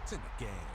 It's in the game.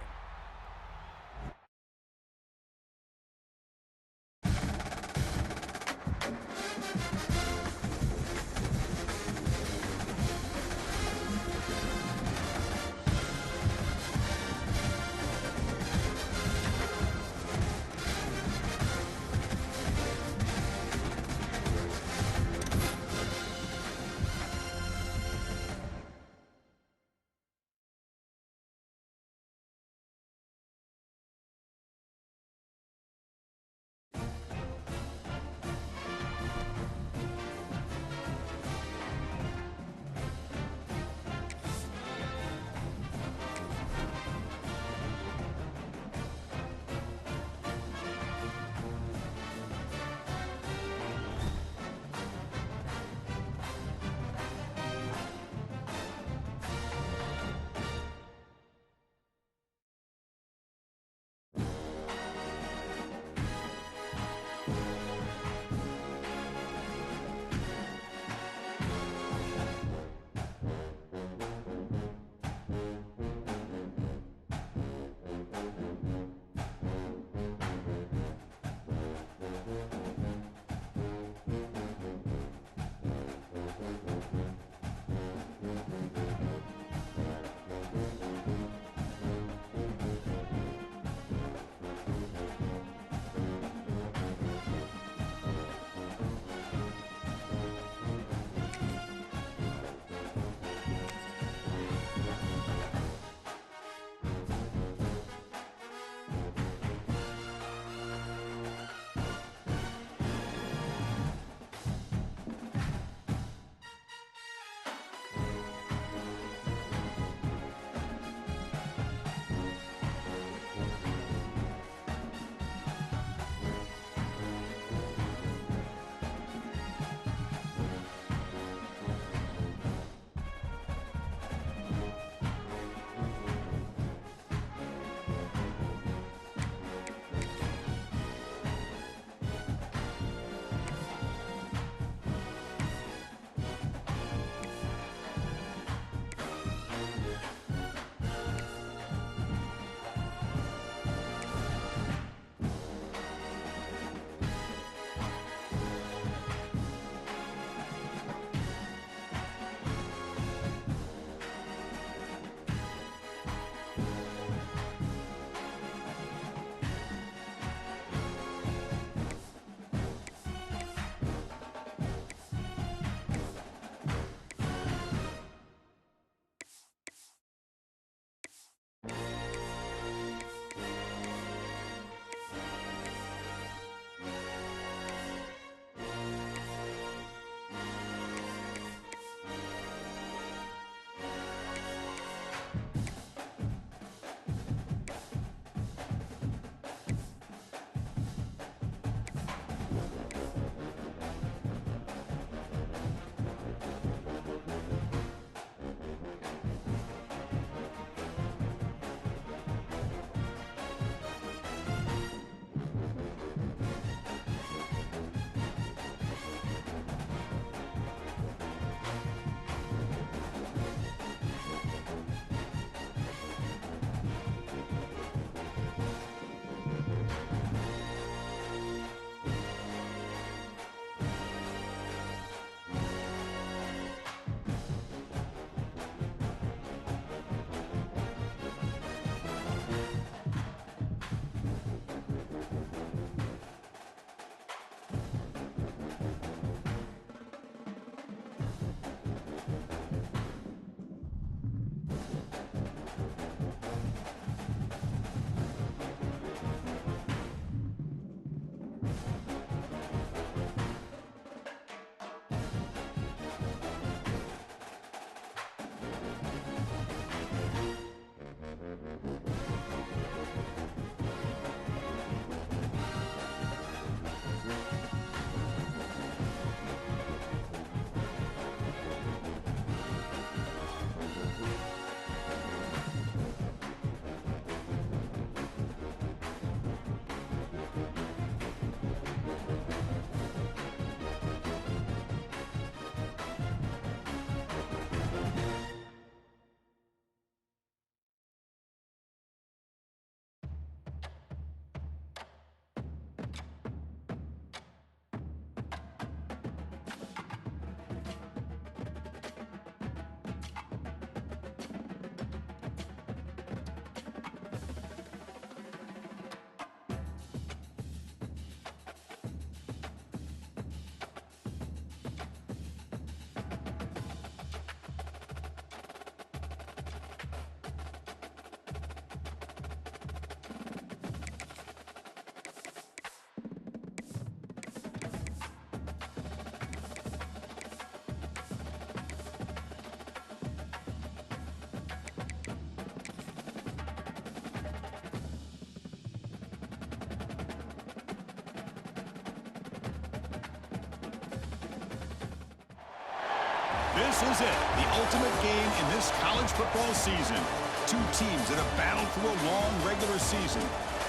This is it, the ultimate game in this college football season. Two teams that have battled through a long regular season,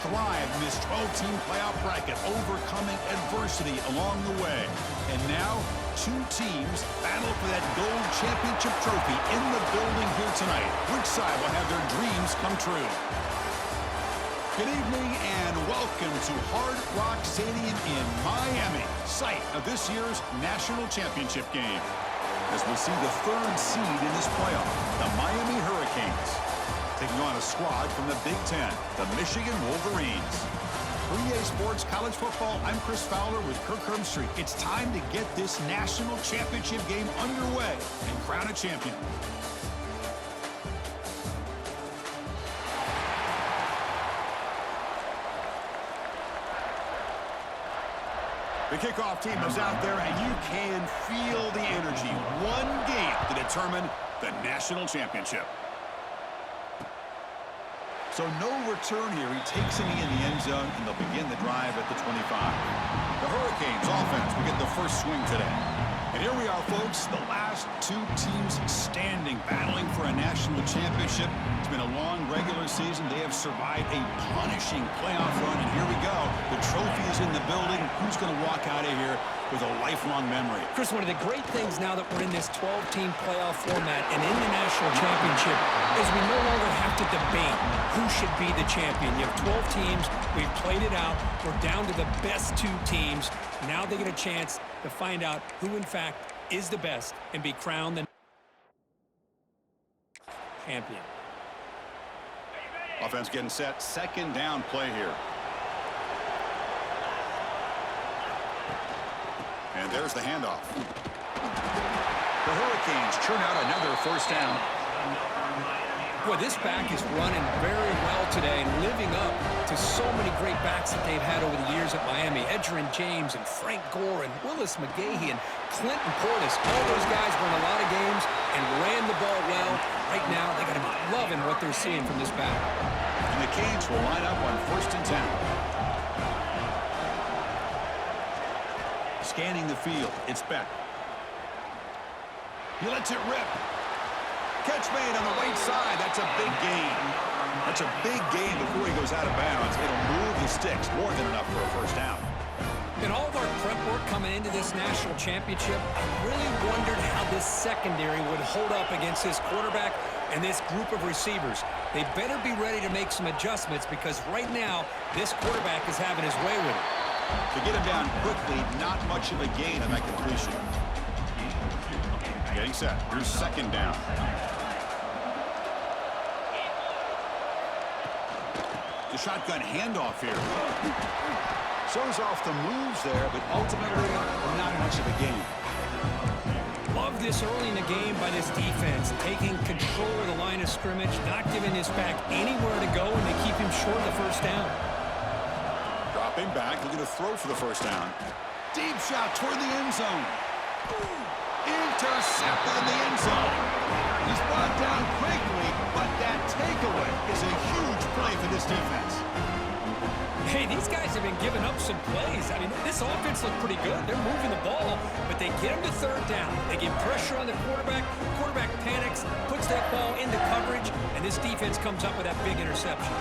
thrived in this 12-team playoff bracket, overcoming adversity along the way. And now, two teams battle for that gold championship trophy in the building here tonight. Which side will have their dreams come true? Good evening and welcome to Hard Rock Stadium in Miami, site of this year's national championship game. As we see the third seed in this playoff, the Miami Hurricanes, taking on a squad from the Big Ten, the Michigan Wolverines. For EA Sports College Football, I'm Chris Fowler with Kirk Herbstreit. It's time to get this national championship game underway and crown a champion. The kickoff team is out there, and you can feel the energy. One game to determine the national championship. So no return here. He takes it in the end zone, and they'll begin the drive at the 25. The Hurricanes offense will get the first swing today. And here we are, folks, the last two teams standing, battling for a national championship. It's been a long regular season. They have survived a punishing playoff run, and here we go. The trophy is in the building. Who's going to walk out of here with a lifelong memory? Chris, one of the great things now that we're in this 12-team playoff format and in the national championship is we no longer have to debate who should be the champion. You have 12 teams. We've played it out. We're down to the best two teams. Now they get a chance to find out who, in fact, is the best and be crowned the champion. Offense getting set. Second down play here. And there's the handoff. The Hurricanes churn out another first down. Boy, this back is running very well today and living up to so many great backs that they've had over the years at Miami. Edgerrin James and Frank Gore and Willis McGahee and Clinton Portis. All those guys won a lot of games and ran the ball well. Right now, they got to be loving what they're seeing from this back. And the Canes will line up on 1st and 10. Scanning the field, it's Beck. He lets it rip. Catch made on the right side. That's a big gain. That's a big gain before he goes out of bounds. It'll move the sticks more than enough for a first down. In all of our prep work coming into this national championship, I really wondered how this secondary would hold up against this quarterback and this group of receivers. They better be ready to make some adjustments because right now, this quarterback is having his way with it. To get him down quickly, not much of a gain on that completion. Getting set. Here's second down. The shotgun handoff here. Shows off the moves there, but ultimately not much of a gain. Love this early in the game by this defense, taking control of the line of scrimmage, not giving this back anywhere to go, and they keep him short of the first down. Dropping back, looking to throw for the first down. Deep shot toward the end zone. Intercepted in the end zone. He's brought down quickly, but that takeaway is a huge play for this defense. Hey, these guys have been giving up some plays. I mean, this offense looked pretty good. They're moving the ball, but they get him to third down. They get pressure on the quarterback. Quarterback panics, puts that ball into coverage, and this defense comes up with that big interception.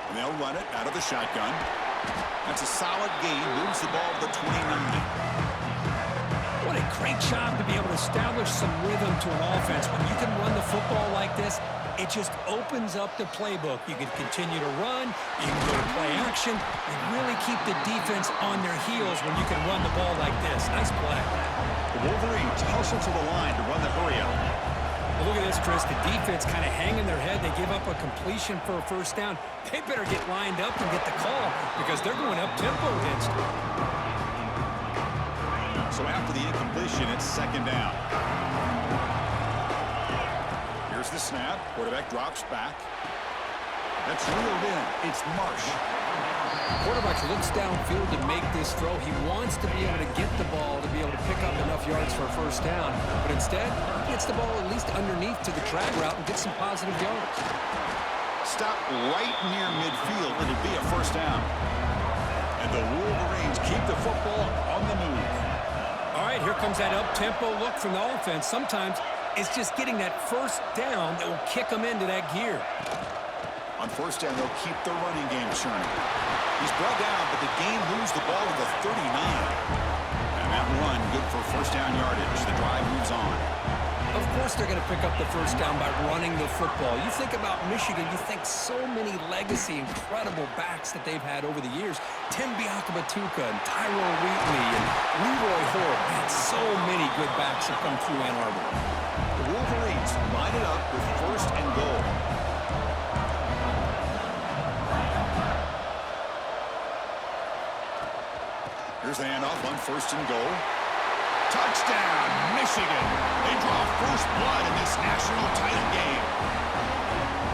And they'll run it out of the shotgun. That's a solid gain. Moves the ball to the 29. What a great job to be able to establish some rhythm to an offense. When you can run the football like this, it just opens up the playbook. You can continue to run. You can go to play action. And really keep the defense on their heels when you can run the ball like this. Nice play. The The Wolverines hustle to the line to run the hurry up. Well, look at this, Chris. The defense kind of hanging their head. They give up a completion for a first down. They better get lined up and get the call because they're going up-tempo against it. So after the incompletion, it's second down. Here's the snap. Quarterback drops back. That's reeled in. It's Marsh. Quarterback looks downfield to make this throw. He wants to be able to get the ball to be able to pick up enough yards for a first down. But instead, he gets the ball at least underneath to the drag route and gets some positive yards. Stop right near midfield. It'll be a first down. And the Wolverines keep the football on the move. All right, here comes that up-tempo look from the offense. Sometimes it's just getting that first down that will kick them into that gear. On first down, they'll keep the running game churning. He's brought down, but the game moves the ball to the 39. And that run, good for first down yardage. The drive moves on. Of course they're going to pick up the first down by running the football. You think about Michigan, you think so many legacy, incredible backs that they've had over the years. Tim Biakabatuka and Tyrone Wheatley and Leroy Hoare. Man, so many good backs have come through Ann Arbor. The Wolverines line it up with first and goal. Here's the handoff on first and goal. Touchdown, Michigan. They draw first blood in this national title game.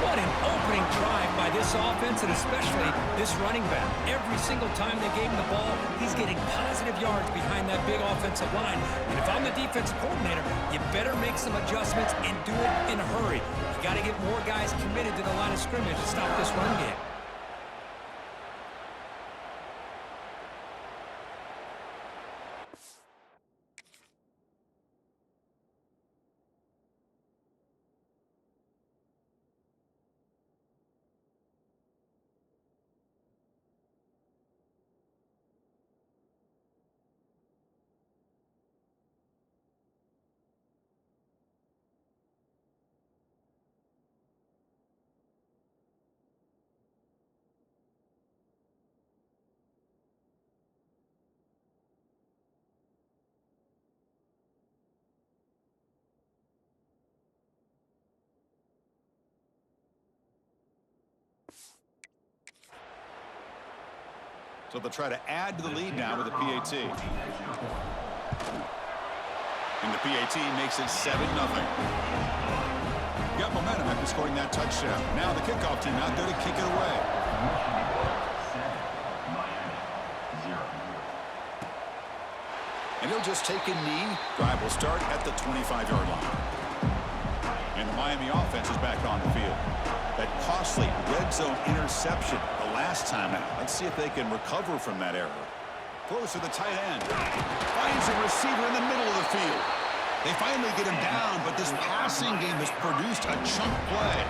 What an opening drive by this offense and especially this running back. Every single time they gave him the ball, he's getting positive yards behind that big offensive line. And if I'm the defensive coordinator, you better make some adjustments and do it in a hurry. You got to get more guys committed to the line of scrimmage to stop this run game. So they'll try to add to the lead now with a PAT. And the PAT makes it 7-0. Got momentum after scoring that touchdown. Now the kickoff team out there to kick it away. And he'll just take a knee. Drive will start at the 25-yard line. And the Miami offense is back on the field. That costly red zone interception the last time out. Let's see if they can recover from that error. Throws to the tight end. Finds a receiver in the middle of the field. They finally get him down, but this passing game has produced a chunk play.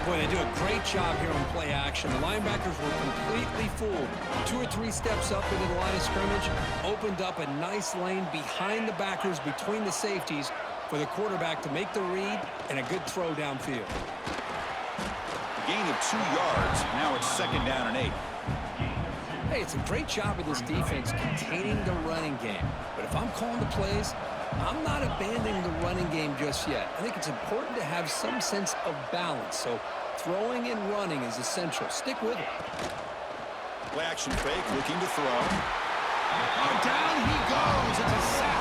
Boy, they do a great job here on play action. The linebackers were completely fooled. 2 or 3 steps up into the line of scrimmage, opened up a nice lane behind the backers, between the safeties, for the quarterback to make the read and a good throw downfield. Gain of 2 yards. Now it's second down and 8. Hey, it's a great job of this defense containing the running game. But if I'm calling the plays, I'm not abandoning the running game just yet. I think it's important to have some sense of balance. So throwing and running is essential. Stick with it. Play action fake, looking to throw. Oh, down he goes. It's a sack.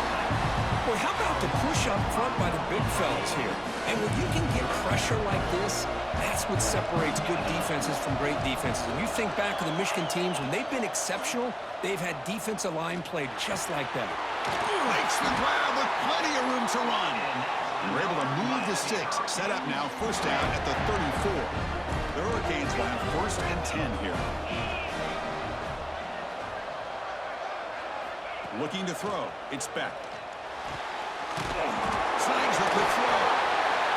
Boy, how about the push up front by the big fellas here? And when you can get pressure like this, that's what separates good defenses from great defenses. And you think back to the Michigan teams, when they've been exceptional, they've had defensive line play just like that. Makes the grab with plenty of room to run. And we're able to move the sticks. Set up now, first down at the 34. The Hurricanes will have first and 10 here. Looking to throw. It's Beck. Snags the quick throw.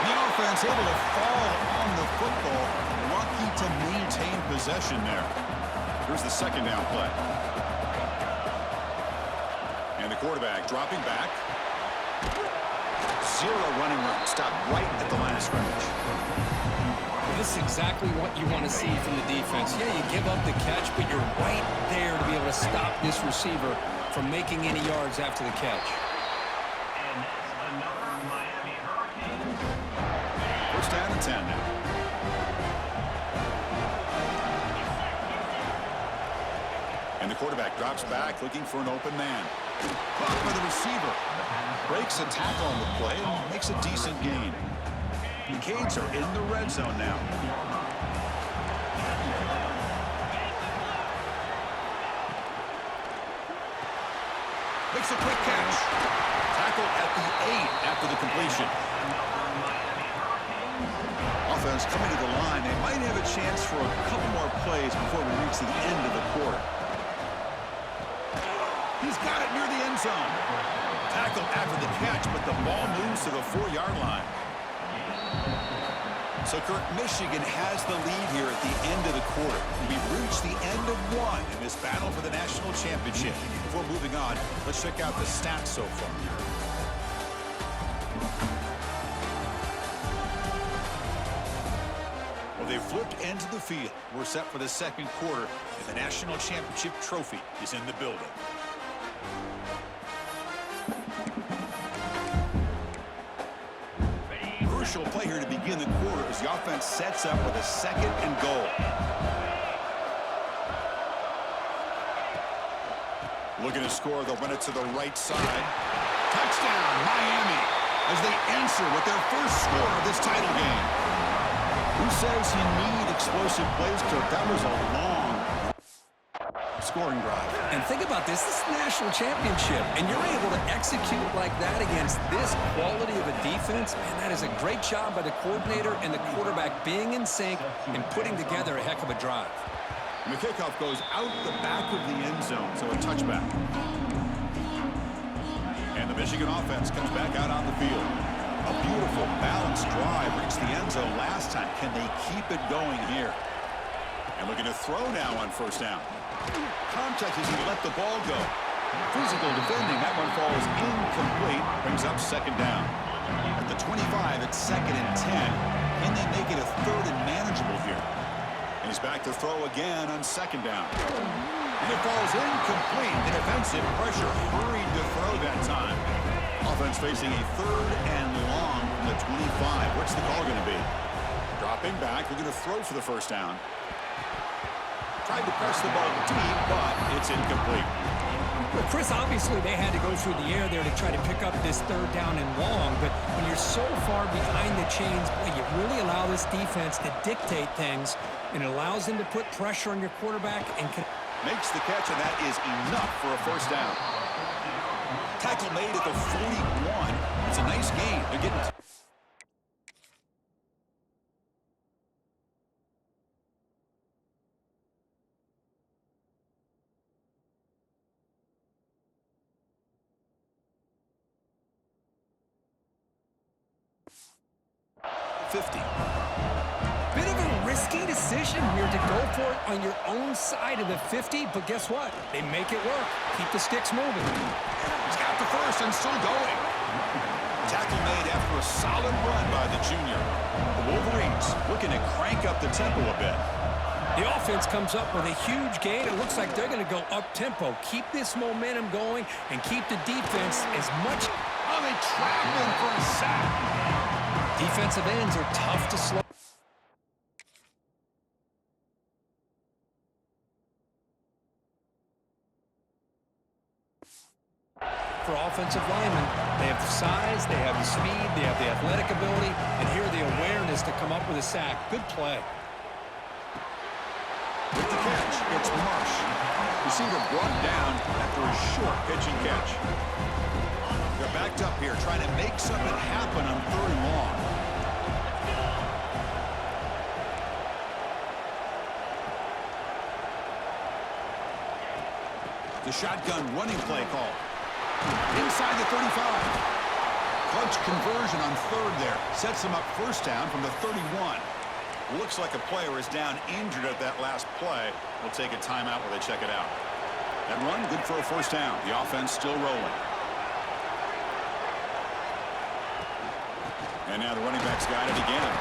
The offense able to fall on the football. Lucky to maintain possession there. Here's the second down play. And the quarterback dropping back. 0 running room. Stopped right at the line of scrimmage. This is exactly what you want to see from the defense. Yeah, you give up the catch, but you're right there to be able to stop this receiver from making any yards after the catch. the quarterback drops back, looking for an open man. Caught by the receiver. Breaks a tackle on the play and makes a decent gain. The Canes are in the red zone now. Makes a quick catch. Tackle at the 8 after the completion. Offense coming to the line. They might have a chance for a couple more plays before we reach the end of the quarter. He's got it near the end zone. Tackled after the catch, but the ball moves to the 4-yard line. So, Kirk, Michigan has the lead here at the end of the quarter. We've reached the end of one in this battle for the national championship. Before moving on, let's check out the stats so far. Well, they've flipped into the field. We're set for the second quarter, and the national championship trophy is in the building. Crucial play here to begin the quarter as the offense sets up with a 2nd and goal. Looking to score, they'll run it to the right side. Touchdown, Miami, as they answer with their first score of this title game. Who says you need explosive plays, Kirk? That was a long scoring drive. And think about this. This is the national championship, and you're able to execute like that against this quality of a defense. Man, that is a great job by the coordinator and the quarterback being in sync and putting together a heck of a drive. And the kickoff goes out the back of the end zone, so a touchback. And the Michigan offense comes back out on the field. A beautiful, balanced drive reached the end zone last time. Can they keep it going here? And looking to throw now on first down. Contact as he let the ball go. Physical defending. That one falls incomplete. Brings up 2nd down. At the 25, it's 2nd and 10. Can they make it a 3rd and manageable here? And he's back to throw again on 2nd down. And it falls incomplete. The defensive pressure hurried to throw that time. Offense facing a 3rd and long from the 25. What's the call going to be? Dropping back. We're going to throw for the first down. Tried to press the ball deep, but it's incomplete. Well, Chris, obviously they had to go through the air there to try to pick up this 3rd down and long, but when you're so far behind the chains, boy, you really allow this defense to dictate things, and it allows them to put pressure on your quarterback and makes the catch, and that is enough for a first down. Tackle made at the 41. It's a nice gain. They're getting... Bit of a risky decision here to go for it on your own side of the 50, but guess what? They make it work. Keep the sticks moving. He's got the first and still going. Tackle made after a solid run by the junior. The Wolverines looking to crank up the tempo a bit. The offense comes up with a huge gain. It looks like they're going to go up-tempo. Keep this momentum going and keep the defense as much... Oh, they trap him for a sack. Defensive ends are tough to slow. For offensive linemen, they have the size, they have the speed, they have the athletic ability, and here the awareness to come up with a sack. Good play. With the catch, it's Marsh. Receiver brought down after a short pitching catch. They're backed up here, trying to make something happen on 3rd and long. The shotgun running play call. Inside the 35. Clutch conversion on 3rd there. Sets him up first down from the 31. Looks like a player is down injured at that last play. We'll take a timeout while they check it out. That run, good for a first down. The offense still rolling. And now the running back's got it again.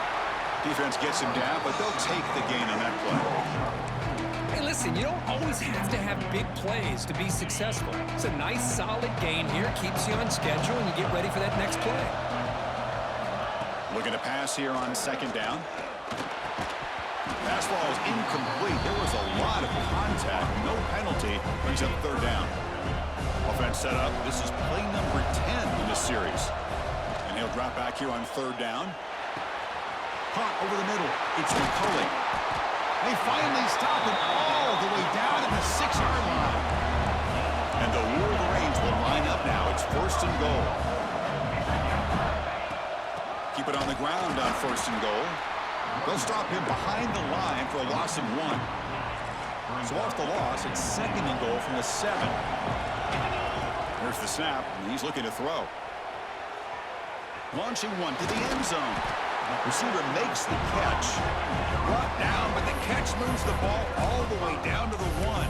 Defense gets him down, but they'll take the gain on that play. Hey, listen, you don't always have to have big plays to be successful. It's a nice, solid gain here. Keeps you on schedule, and you get ready for that next play. Looking to pass here on 2nd down. Pass ball is incomplete. There was a lot of contact. No penalty. Brings up third down. Offense set up. This is play number 10 in this series. And he'll drop back here on third down. Caught over the middle. It's McCulley. They finally stop him all the way down at the 6-yard line. And the Wolverines will line up now. It's first and goal. Keep it on the ground on first and goal. They'll stop him behind the line for a loss of 1. So off the loss, it's second and goal from the 7. There's the snap, and he's looking to throw. Launching one to the end zone. Receiver makes the catch. Brought down, but the catch moves the ball all the way down to the 1.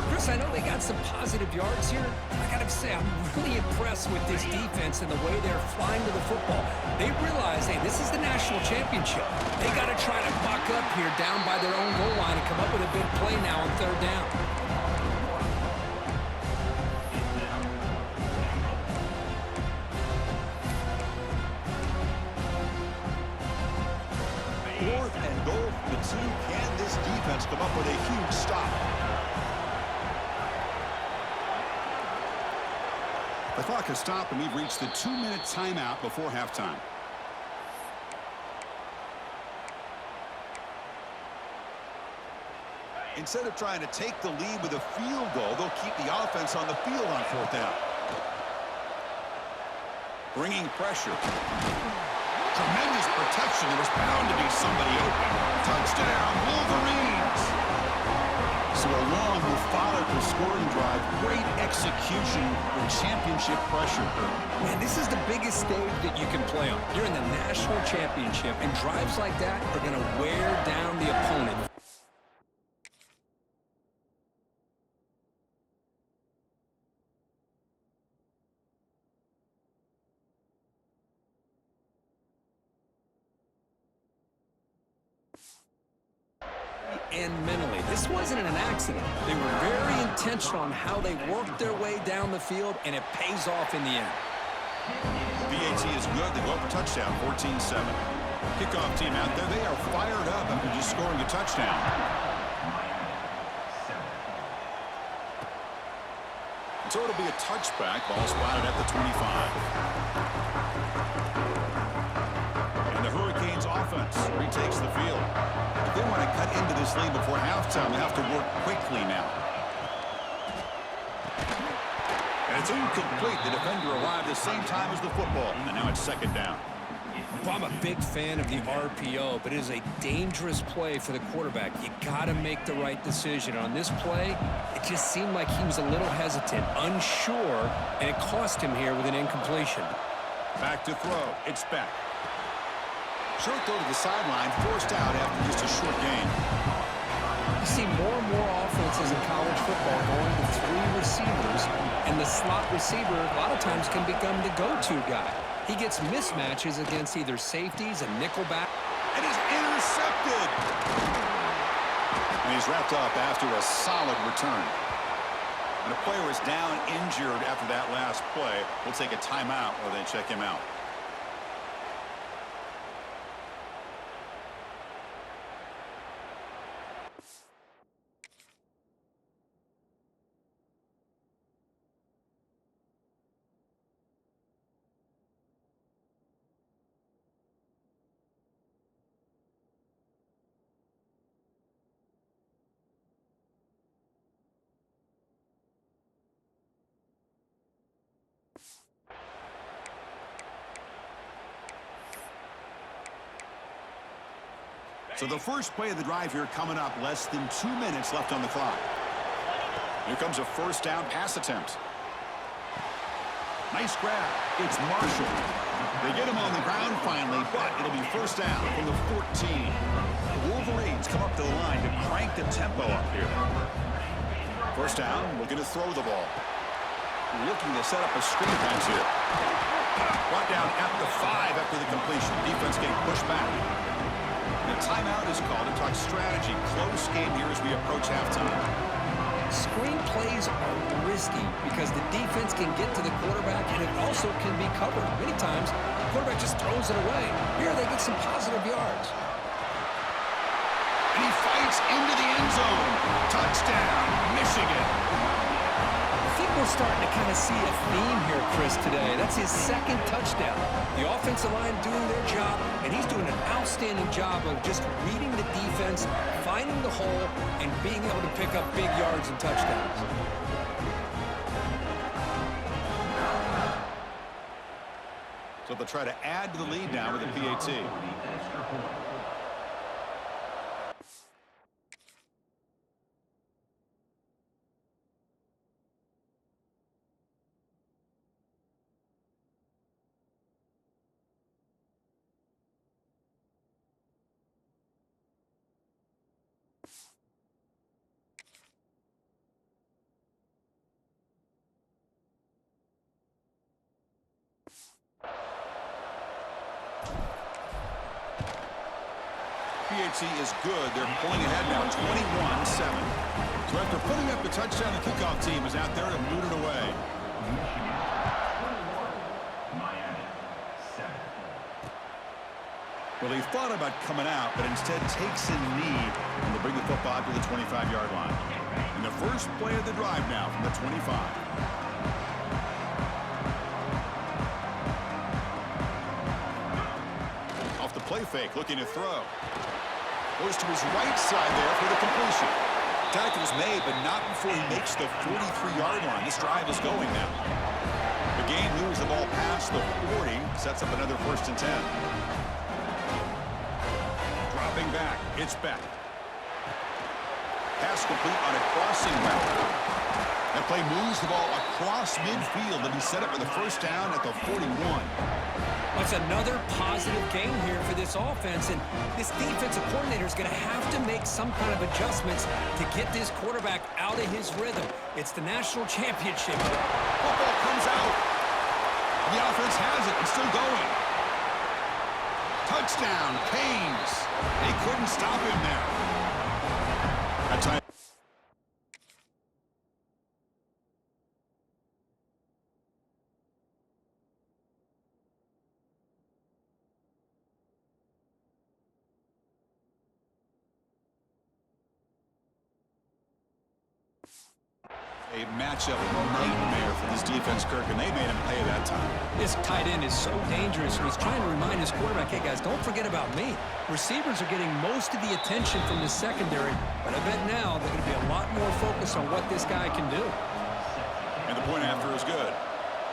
Chris, I know they got some positive yards here. I got to say, I'm really impressed with this defense and the way they're flying to the football. They realize, hey, this is the national championship. They got to try to buck up here down by their own goal line and come up with a big play now on third down. Fourth and goal for the 2. Can this defense come up with a huge stop? The clock has stopped, and we've reached the 2-minute timeout before halftime. Instead of trying to take the lead with a field goal, they'll keep the offense on the field on fourth down. Bringing pressure. Tremendous protection. There was bound to be somebody open. Touchdown, Wolverines! So a long methodical scoring drive. Great execution with championship pressure. Man, this is the biggest stage that you can play on. You're in the national championship, and drives like that are going to wear down the opponent. And mentally, this wasn't an accident. They were very intentional on how they worked their way down the field, and it pays off in the end. BAT is good. They go up for touchdown, 14-7. Kickoff team out there. They are fired up after just scoring a touchdown. So it'll be a touchback. Ball spotted at the 25. And the Hurricanes offense retakes the field. If they want to cut into this lead before halftime, they have to work quickly now. And it's incomplete. The defender arrived at the same time as the football. And now it's second down. Well, I'm a big fan of the RPO, but it is a dangerous play for the quarterback. You got to make the right decision. On this play, it just seemed like he was a little hesitant, unsure, and it cost him here with an incompletion. Back to throw. It's back. Short throw to the sideline, forced out after just a short gain. You see more and more offenses in college football going to 3 receivers, and the slot receiver a lot of times can become the go-to guy. He gets mismatches against either safeties and nickelback. And is intercepted. And he's wrapped up after a solid return. And a player is down injured after that last play. We'll take a timeout while they check him out. So the first play of the drive here coming up, less than 2 minutes left on the clock. Here comes a first down pass attempt. Nice grab. It's Marshall. They get him on the ground finally, but it'll be first down from the 14. The Wolverines come up to the line to crank the tempo up here. First down, looking to throw the ball. Looking to set up a screen pass here. Brought down at the 5 after the completion. Defense getting pushed back. The timeout is called to talk strategy. Close game here as we approach halftime. Screen plays are risky because the defense can get to the quarterback, and it also can be covered. Many times, the quarterback just throws it away. Here they get some positive yards. Gets into the end zone. Touchdown, Michigan. I think we're starting to kind of see a theme here, Chris, today. That's his second touchdown. The offensive line doing their job, and he's doing an outstanding job of just reading the defense, finding the hole, and being able to pick up big yards and touchdowns. So they'll try to add to the lead now with a PAT. PAT is good. They're pulling ahead now, 21-7. So after putting up the touchdown, the kickoff team is out there to boot it away. Well, he thought about coming out, but instead takes a knee, and they'll bring the football to the 25-yard line. And the first play of the drive now from the 25. Play fake, looking to throw. Goes to his right side there for the completion. Tackle is made, but not before he makes the 43-yard line. This drive is going now. The game moves the ball past the 40, sets up another 1st and 10. Dropping back, it's Beck. Pass complete on a crossing route. That play moves the ball across midfield, and he set up for the 1st down at the 41. It's another positive game here for this offense, and this defensive coordinator is going to have to make some kind of adjustments to get this quarterback out of his rhythm. It's the national championship. Football comes out. The offense has it and still going. Touchdown, Canes. They couldn't stop him there. That time. A matchup nightmare for this defense, Kirk, and they made him pay that time. This tight end is so dangerous, and he's trying to remind his quarterback, hey, guys, don't forget about me. Receivers are getting most of the attention from the secondary, but I bet now they're going to be a lot more focused on what this guy can do. And the point after is good.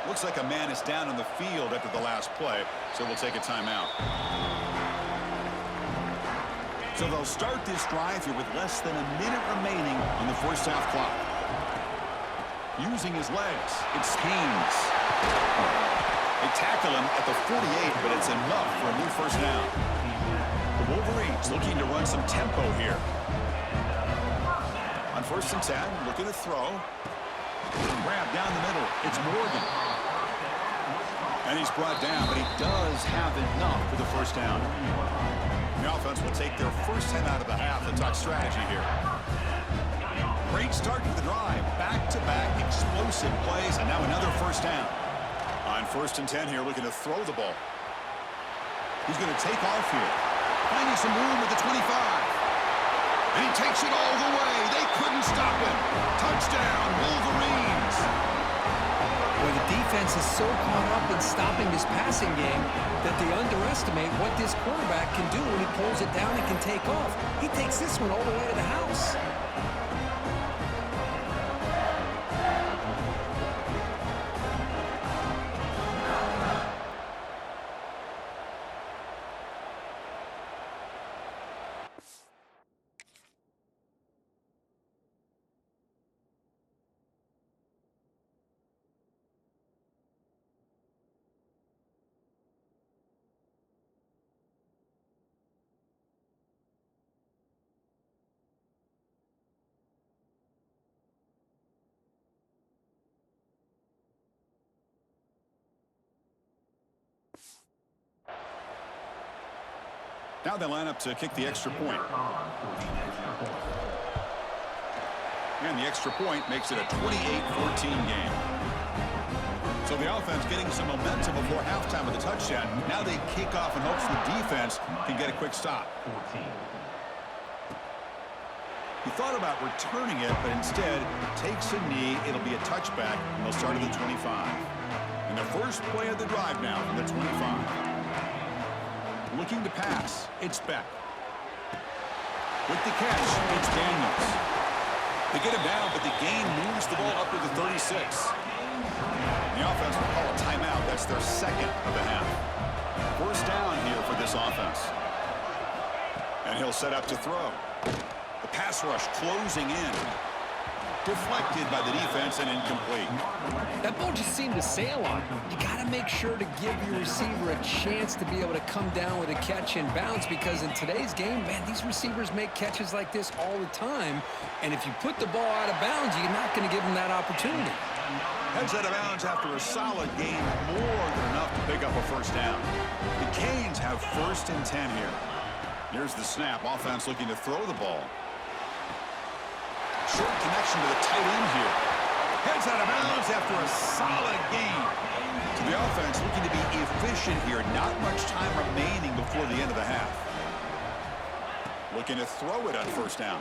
Looks like a man is down on the field after the last play, so we'll take a timeout. So they'll start this drive here with less than a minute remaining on the 1st half clock. Using his legs, it's Canes. They tackle him at the 48, but it's enough for a new 1st down. The Wolverines looking to run some tempo here. On 1st and 10, looking to throw. Grab down the middle, it's Morgan. And he's brought down, but he does have enough for the 1st down. The offense will take their 1st 10 out of the half and talk strategy here. Great start to the drive. Back-to-back explosive plays, and now another 1st down. On 1st and 10 here, looking to throw the ball. He's going to take off here. Finding some room at the 25. And he takes it all the way. They couldn't stop him. Touchdown, Wolverines. Well, the defense is so caught up in stopping this passing game that they underestimate what this quarterback can do when he pulls it down and can take off. He takes this one all the way to the house. Now they line up to kick the extra point. And the extra point makes it a 28-14 game. So the offense getting some momentum before halftime with a touchdown. Now they kick off in hopes the defense can get a quick stop. He thought about returning it, but instead takes a knee. It'll be a touchback, and they'll start at the 25. And the first play of the drive now from the 25. Looking to pass, it's Beck. With the catch, it's Daniels. They get him down, but the gain moves the ball up to the 36. The offense will call a timeout. That's their second of the half. First down here for this offense. And he'll set up to throw. The pass rush closing in. Deflected by the defense and incomplete. That ball just seemed to sail on him. You got to make sure to give your receiver a chance to be able to come down with a catch and bounce, because in today's game, man, these receivers make catches like this all the time. And if you put the ball out of bounds, you're not going to give them that opportunity. Heads out of bounds after a solid gain, more than enough to pick up a first down. The Canes have 1st and 10 here. Here's the snap. Offense looking to throw the ball. Short connection to the tight end here. Heads out of bounds after a solid gain. So the offense looking to be efficient here. Not much time remaining before the end of the half. Looking to throw it on first down.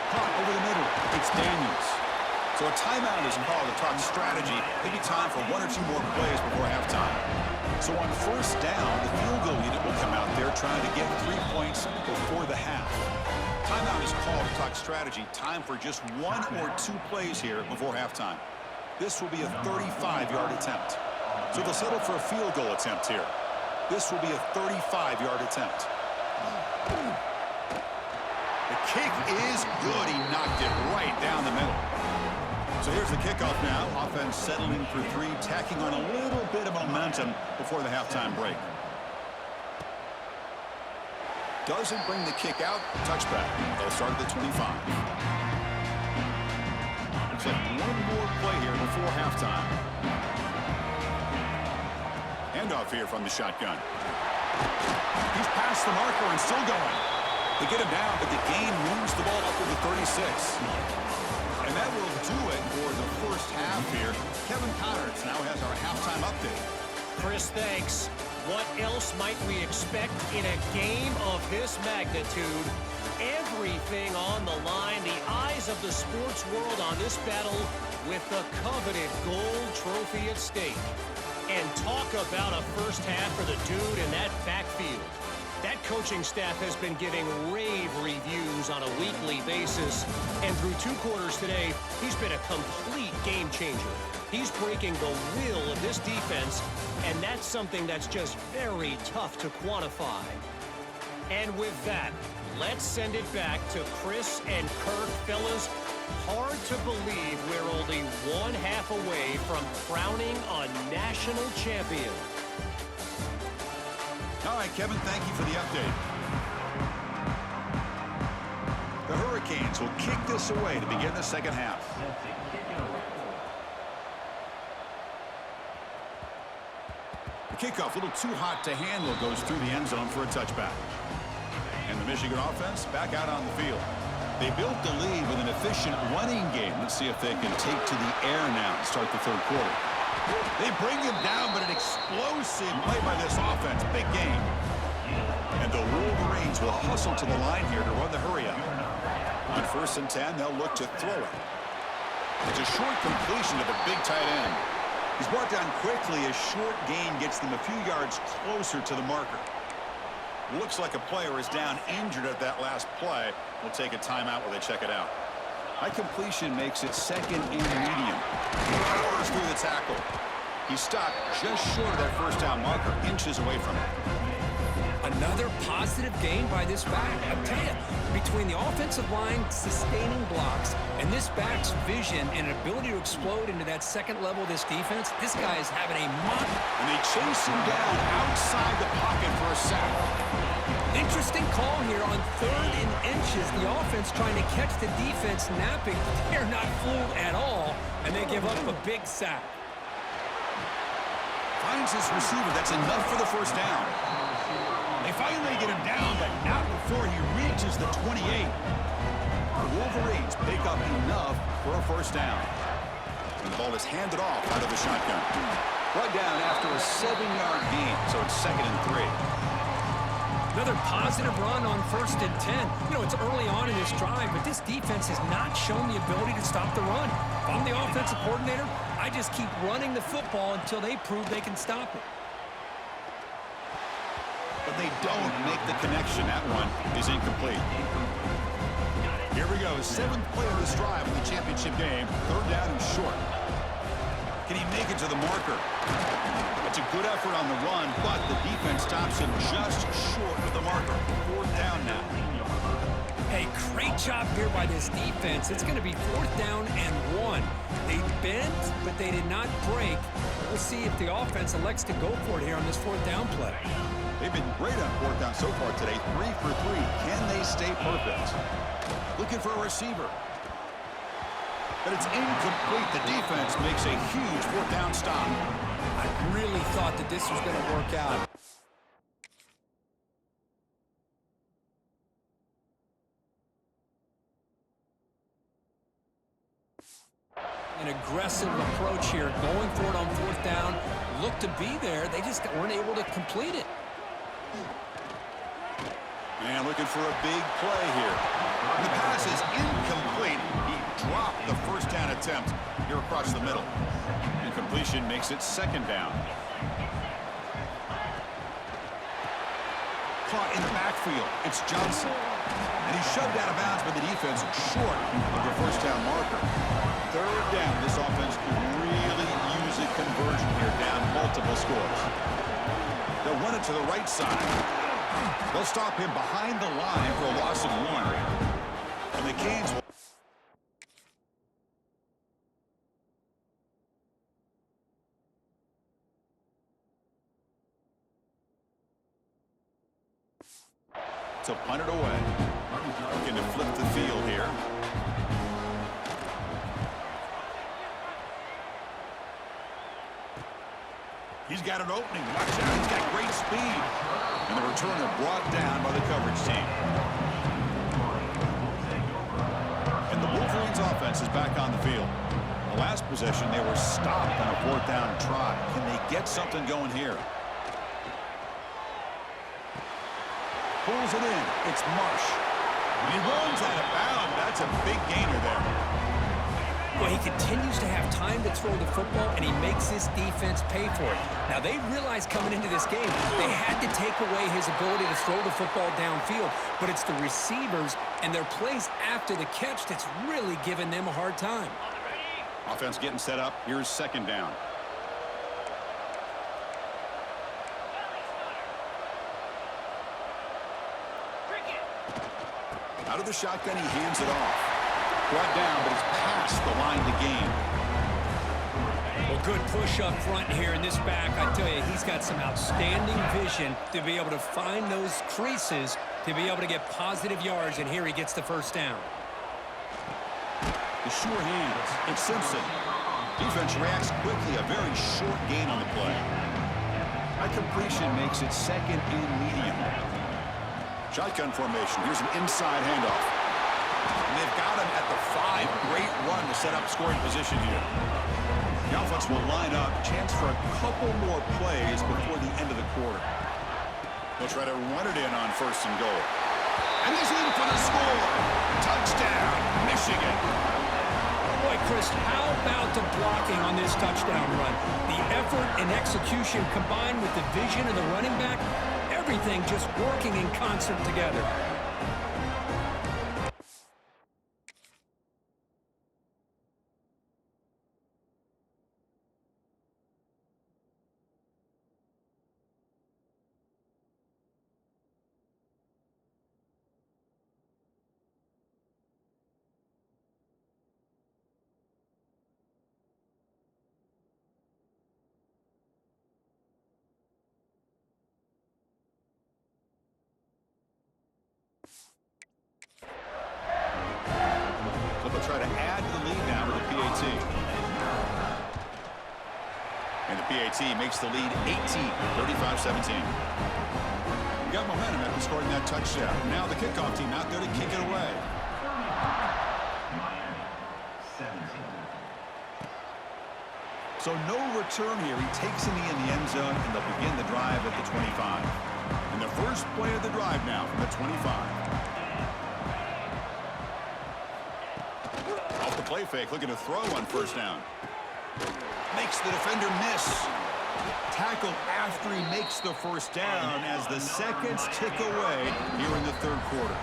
Caught over the middle. It's Daniels. So a timeout is called to talk strategy. Maybe time for 1 or 2 more plays before halftime. So on first down, the field goal unit will come out there trying to get 3 points before the half. Timeout is called to talk strategy. Time for just 1 or 2 plays here before halftime. This will be a 35-yard attempt. So they'll settle for a field goal attempt here. This will be a 35-yard attempt. The kick is good. He knocked it right down the middle. So here's the kickoff now. Offense settling for 3, tacking on a little bit of momentum before the halftime break. Doesn't bring the kick out. Touchback. They'll start at the 25. Looks like 1 more play here before halftime. Handoff here from the shotgun. He's past the marker and still going. They get him down, but the gain moves the ball up to the 36. And that will do it for the first half here. Kevin Connerts now has our halftime update. Chris, thanks. What else might we expect in a game of this magnitude? Everything on the line, the eyes of the sports world on this battle with the coveted gold trophy at stake. And talk about a first half for the dude in that backfield. That coaching staff has been giving rave reviews on a weekly basis. And through 2 quarters today, he's been a complete game changer. He's breaking the will of this defense, and that's something that's just very tough to quantify. And with that, let's send it back to Chris and Kirk. Fellas, hard to believe we're only 1 half away from crowning a national champion. All right, Kevin, thank you for the update. The Hurricanes will kick this away to begin the second half. The kickoff, a little too hot to handle, goes through the end zone for a touchback. And the Michigan offense back out on the field. They built the lead with an efficient running game. Let's see if they can take to the air now to start the 3rd quarter. They bring him down, but an explosive play by this offense. Big game. And the Wolverines will hustle to the line here to run the hurry up. On 1st and 10, they'll look to throw it. It's a short completion to the big tight end. He's brought down quickly. A short gain gets them a few yards closer to the marker. Looks like a player is down injured at that last play. We'll take a timeout while they check it out. High completion makes it 2nd and medium. He powers through the tackle. He stopped just short of that first down marker, inches away from it. Another positive gain by this back. I'll tell you, between the offensive line sustaining blocks and this back's vision and ability to explode into that second level of this defense, this guy is having a month. And they chase him down outside the pocket for a sack. Interesting call here on 3rd and inches. The offense trying to catch the defense napping. They're not fooled at all, and they give up a big sack. Finds his receiver. That's enough for the first down. They finally get him down, but not before he reaches the 28. The Wolverines pick up enough for a first down. And the ball is handed off out of the shotgun. Brought down after a 7-yard gain, so it's 2nd and 3. Another positive run on 1st and 10. You know, it's early on in this drive, but this defense has not shown the ability to stop the run. If I'm the offensive coordinator, I just keep running the football until they prove they can stop it. But they don't make the connection. That one is incomplete. Here we go. 7th play of this drive in the championship game. 3rd down and short. Can he make it to the marker? It's a good effort on the run, but the defense stops him just short of the marker. 4th down now. Hey, great job here by this defense. It's going to be 4th down and 1. They bent, but they did not break. We'll see if the offense elects to go for it here on this 4th down play. They've been great on 4th down so far today. 3 for 3. Can they stay perfect? Looking for a receiver. But it's incomplete. The defense makes a huge 4th down stop. I really thought that this was going to work out. An aggressive approach here, going for it on 4th down. Looked to be there. They just weren't able to complete it. And looking for a big play here. The pass is incomplete. He dropped the 1st down attempt here across the middle. Incompletion makes it 2nd down. Caught in the backfield. It's Johnson. And he's shoved out of bounds by the defense short of the 1st down marker. 3rd down. This offense could really use a conversion here, down multiple scores. They'll run it to the right side. They'll stop him behind the line for a loss of 1. And the Canes will... to punt it away. Looking to flip the field here. He's got an opening. Watch out. He's got great speed. And the returner brought down by the coverage team. And the Wolverines offense is back on the field. The last possession, they were stopped on a 4th down try. Can they get something going here? Pulls it in. It's Marsh. And he runs out of bounds. That's a big gainer there. Well, he continues to have time to throw the football, and he makes this defense pay for it. Now, they realized coming into this game, they had to take away his ability to throw the football downfield, but it's the receivers and their plays after the catch that's really giving them a hard time. Offense getting set up. Here's 2nd down. Out of the shotgun, he hands it off. Brought down, but it's past the line to gain. Well, good push up front here in this back. I tell you, he's got some outstanding vision to be able to find those creases, to be able to get positive yards, and here he gets the 1st down. The sure hands. It's Simpson. Defense reacts quickly. A very short gain on the play. That completion makes it 2nd and medium. Shotgun formation. Here's an inside handoff. And they've got him at the 5. Great run to set up scoring position here. The offense will line up. Chance for a couple more plays before the end of the quarter. They'll try to run it in on 1st and goal. And he's in for the score. Touchdown, Michigan. Boy, Chris, how about the blocking on this touchdown run? The effort and execution combined with the vision of the running back, everything just working in concert together. They'll try to add to the lead now with the PAT. And the PAT makes the lead 18, 35-17. We got momentum after scoring that touchdown. Now the kickoff team out there to kick it away. So So no return here. He takes a knee in the end zone, and they'll begin the drive at the 25. And the first play of the drive now from the 25. Off the play fake, looking to throw on first down. Makes the defender miss. Tackle after he makes the first down as the seconds tick away here in the third quarter.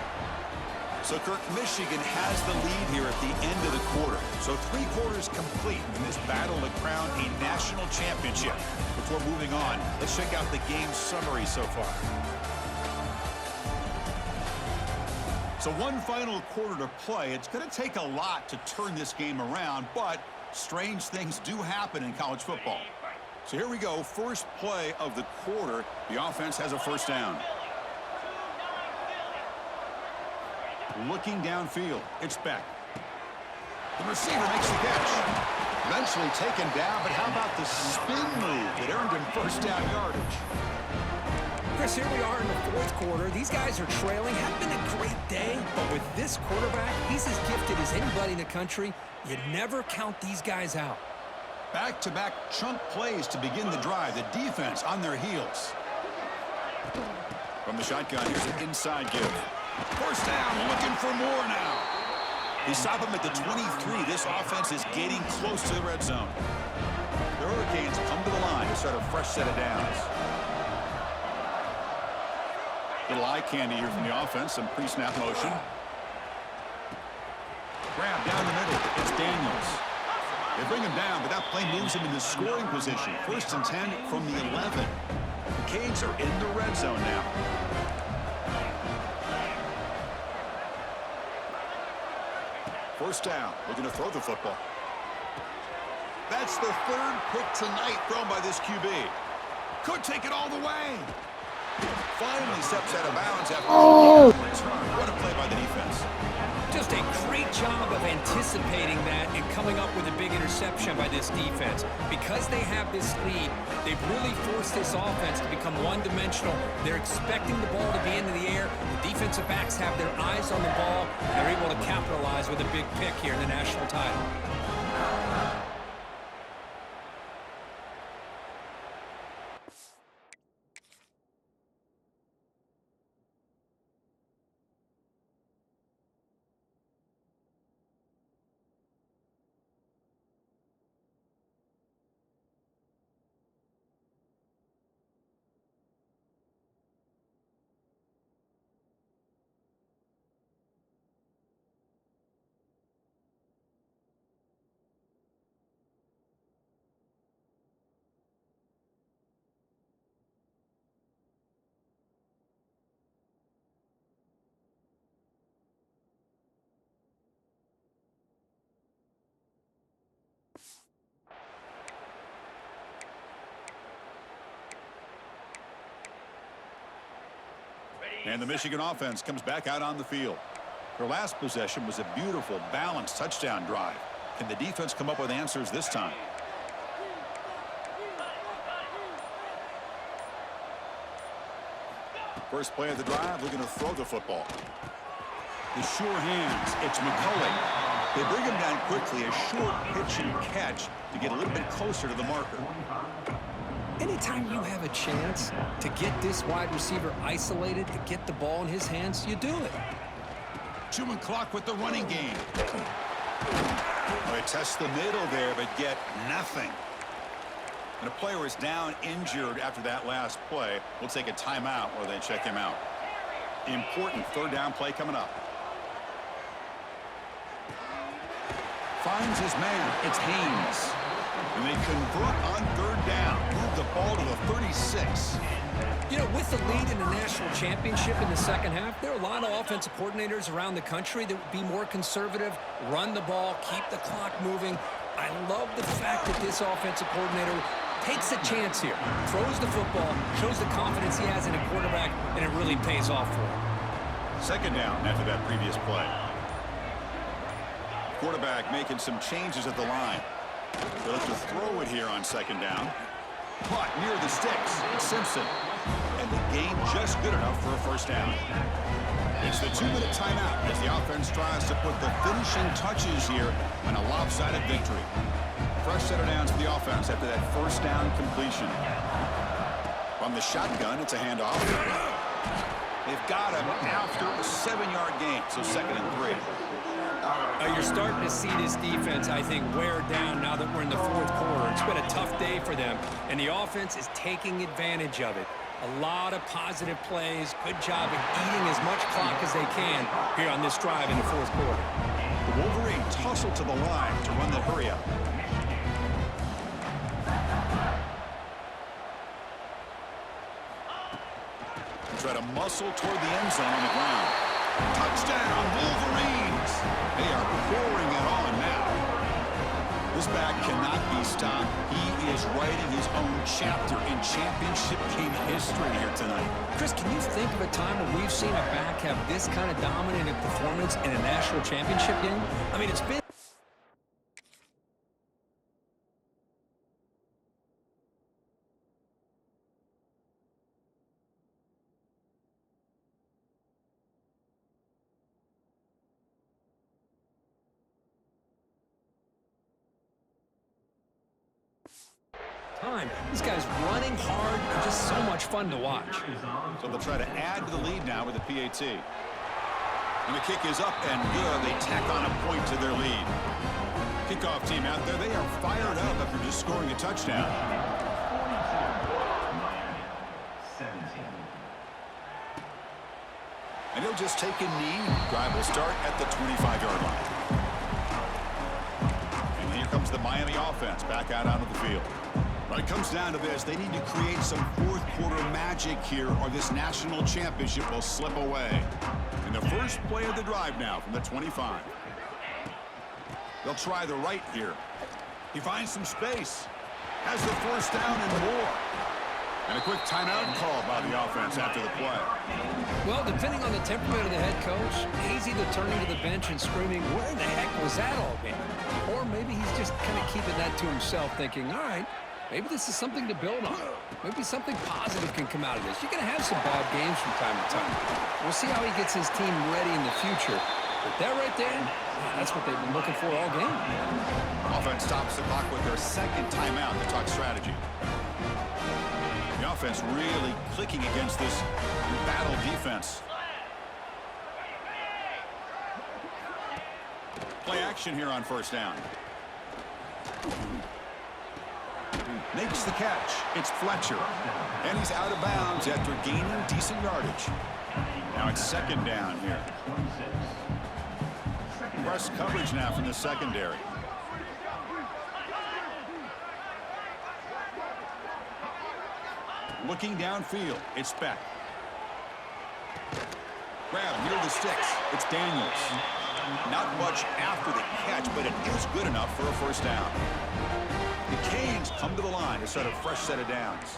So, Kirk, Michigan has the lead here at the end of the quarter. So 3 quarters complete in this battle to crown a national championship. Before moving on, let's check out the game summary so far. So one final quarter to play. It's going to take a lot to turn this game around, but strange things do happen in college football. So here we go. First play of the quarter. The offense has a first down. Looking downfield. It's Beck. The receiver makes the catch. Eventually taken down, but how about the spin move that earned him first down yardage? Chris, here we are in the fourth quarter. These guys are trailing. Had been a great day, but with this quarterback, he's as gifted as anybody in the country. You never count these guys out. Back-to-back chunk plays to begin the drive. The defense on their heels. From the shotgun, here's an inside give. First down, looking for more now. They stop him at the 23. This offense is getting close to the red zone. The Hurricanes come to the line to start a fresh set of downs. Little eye candy here from the offense. Some pre-snap motion. Grab down the middle. It's Daniels. They bring him down, but that play moves him in the scoring position. First and 10 from the 11. The Canes are in the red zone now. First down, looking to throw the football. That's the third pick tonight thrown by this QB. Could take it all the way. Finally steps out of bounds after a return. What a play by the defense. Just a great job of anticipating that and coming up with a big interception by this defense. Because they have this lead, they've really forced this offense to become one-dimensional. They're expecting the ball to be into the air. The defensive backs have their eyes on the ball. They're able to capitalize with a big pick here in the national title. And the Michigan offense comes back out on the field. Their last possession was a beautiful, balanced touchdown drive. Can the defense come up with answers this time? First play of the drive, looking to throw the football. The sure hands, it's McCulley. They bring him down quickly, a short pitch and catch to get a little bit closer to the marker. Anytime you have a chance to get this wide receiver isolated, to get the ball in his hands, you do it. Chewing clock with the running game. They test the middle there, but get nothing. And a player is down injured after that last play. We'll take a timeout while they check him out. Important third down play coming up. Finds his man. It's Haynes. And they convert on third down. Move the ball to the 36. You know, with the lead in the national championship in the second half, there are a lot of offensive coordinators around the country that would be more conservative, run the ball, keep the clock moving. I love the fact that this offensive coordinator takes a chance here, throws the football, shows the confidence he has in a quarterback, and it really pays off for him. Second down after that previous play. Quarterback making some changes at the line. They'll have to throw it here on second down. Caught near the sticks. It's Simpson. And the gain just good enough for a first down. It's the 2-minute timeout as the offense tries to put the finishing touches here on a lopsided victory. fresh set of downs for the offense after that first down completion. From the shotgun, it's a handoff. They've got him after a 7-yard gain, so 2nd and 3. You're starting to see this defense, I think, wear down now that we're in the 4th quarter. It's been a tough day for them, and the offense is taking advantage of it. A lot of positive plays. Good job at eating as much clock as they can here on this drive in the 4th quarter. The Wolverines hustle to the line to run the hurry up. Try to muscle toward the end zone on the ground. Touchdown, Wolverines! They are pouring it on now. This back cannot be stopped. He is writing his own chapter in championship game history here tonight. Chris, can you think of a time when we've seen a back have this kind of dominant performance in a national championship game? I mean, it's been... time. This guy's running hard and just so much fun to watch. So they'll try to add to the lead now with the PAT. And the kick is up and good. They tack on a point to their lead. Kickoff team out there. They are fired up after just scoring a touchdown. And he'll just take a knee. Drive will start at the 25-yard line. And here comes the Miami offense back out onto the field. When it comes down to this, they need to create some 4th quarter magic here or this national championship will slip away. And the first play of the drive now from the 25. They'll try the right here. He finds some space. Has the first down and more. And a quick timeout called by the offense after the play. Well, depending on the temperament of the head coach, he's either turning to the bench and screaming, where the heck was that all game? Or maybe he's just kind of keeping that to himself, thinking, all right, maybe this is something to build on. Maybe something positive can come out of this. You're going to have some bad games from time to time. We'll see how he gets his team ready in the future. But that right there, that's what they've been looking for all game. Offense stops the clock with their 2nd timeout to talk strategy. The offense really clicking against this battle defense. Play action here on first down. Makes the catch. It's Fletcher. And he's out of bounds after gaining decent yardage. Now it's 2nd down here. Press coverage now from the secondary. Looking downfield, it's Beck. Grab near the sticks. It's Daniels. Not much after the catch, but it is good enough for a first down. The Canes come to the line to set a fresh set of downs.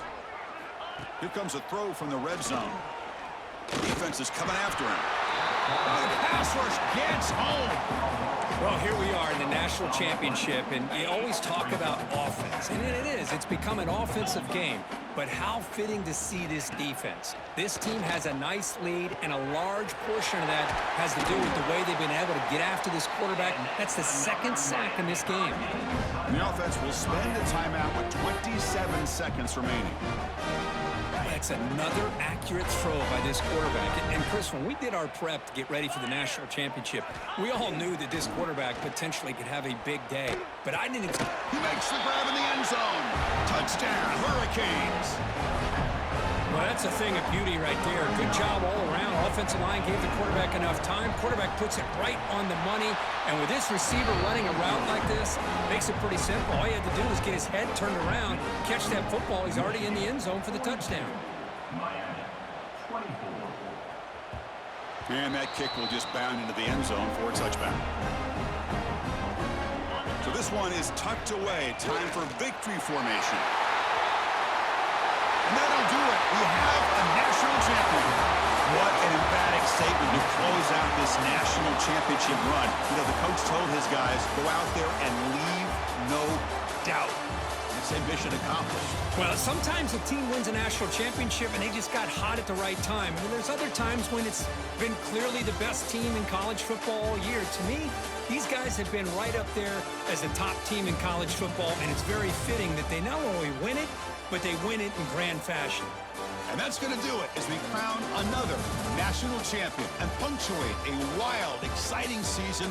Here comes a throw from the red zone. The defense is coming after him. The pass rush gets home. Well, here we are in the national championship, and you always talk about offense. And it is. It's become an offensive game. But how fitting to see this defense. This team has a nice lead, and a large portion of that has to do with the way they've been able to get after this quarterback. That's the 2nd sack in this game. And the offense will spend a timeout with 27 seconds remaining. That's another accurate throw by this quarterback. And Chris, when we did our prep to get ready for the national championship, we all knew that this quarterback potentially could have a big day. But I didn't expect... He makes the grab in the end zone. Touchdown, Hurricanes. Well, that's a thing of beauty right there. Good job all around. Offensive line gave the quarterback enough time. Quarterback puts it right on the money. And with this receiver running a route like this, makes it pretty simple. All you had to do was get his head turned around, catch that football. He's already in the end zone for the touchdown. And that kick will just bound into the end zone for a touchback. So this one is tucked away. Time for victory formation. And that'll do it. We have a national champion. What an emphatic statement to close out this national championship run. You know, the coach told his guys, go out there and leave no doubt. It's say mission accomplished. Well, sometimes a team wins a national championship and they just got hot at the right time. I mean, there's other times when it's been clearly the best team in college football all year. To me, these guys have been right up there as the top team in college football, and it's very fitting that they not only win it, but they win it in grand fashion. And that's going to do it as we crown another national champion and punctuate a wild, exciting season